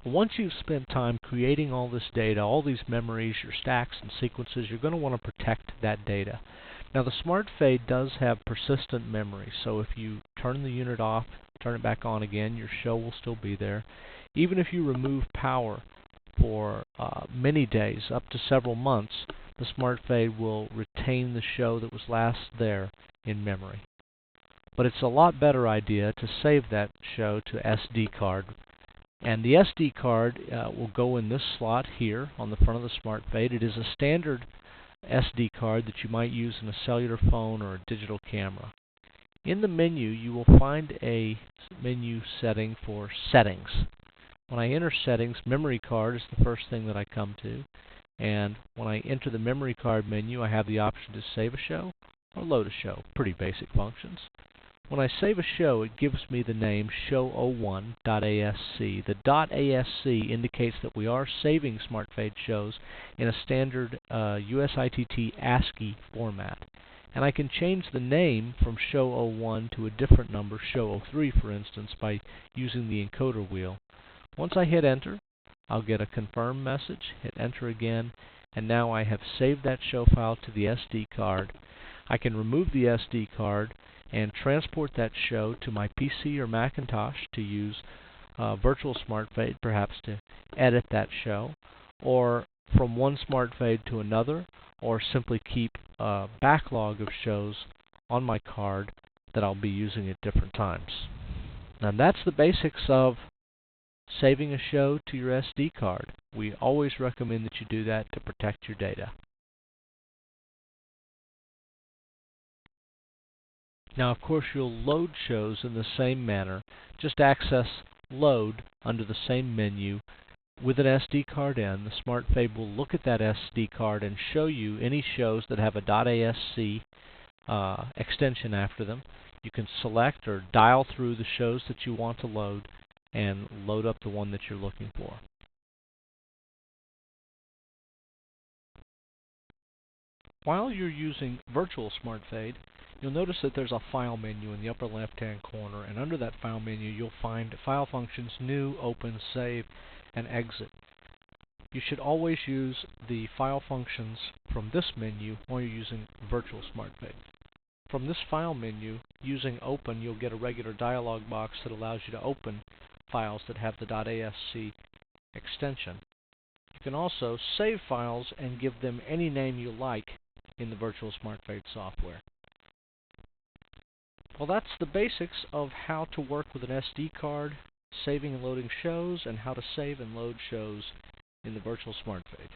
Once you've spent time creating all this data, all these memories, your stacks and sequences, you're going to want to protect that data. Now the Smart Fade does have persistent memory, so if you turn the unit off, turn it back on again, your show will still be there. Even if you remove power for many days, up to several months, the Smart Fade will retain the show that was last there in memory. But it's a lot better idea to save that show to SD card. And the SD card will go in this slot here on the front of the Smart Fade. It is a standard SD card that you might use in a cellular phone or a digital camera. In the menu, you will find a menu setting for settings. When I enter settings, memory card is the first thing that I come to. And when I enter the memory card menu, I have the option to save a show or load a show. Pretty basic functions. When I save a show, it gives me the name show01.asc. The .asc indicates that we are saving Smart Fade shows in a standard USITT ASCII format. And I can change the name from show01 to a different number, show03 for instance, by using the encoder wheel. Once I hit enter, I'll get a confirm message, hit enter again, and now I have saved that show file to the SD card. I can remove the SD card and transport that show to my PC or Macintosh to use Virtual Smart Fade, perhaps to edit that show, or from one Smart Fade to another, or simply keep a backlog of shows on my card that I'll be using at different times. Now that's the basics of saving a show to your SD card. We always recommend that you do that to protect your data. Now, of course, you'll load shows in the same manner. Just access Load under the same menu with an SD card in. The Smart Fade will look at that SD card and show you any shows that have a .asc extension after them. You can select or dial through the shows that you want to load and load up the one that you're looking for. While you're using Virtual Smart Fade, you'll notice that there's a File menu in the upper left-hand corner, and under that File menu you'll find File Functions, New, Open, Save, and Exit. You should always use the File Functions from this menu while you're using Virtual Smart Fade. From this File menu, using Open, you'll get a regular dialog box that allows you to open files that have the .asc extension. You can also save files and give them any name you like in the Virtual Smart Fade software. Well, that's the basics of how to work with an SD card, saving and loading shows, and how to save and load shows in the Virtual Smart Fade.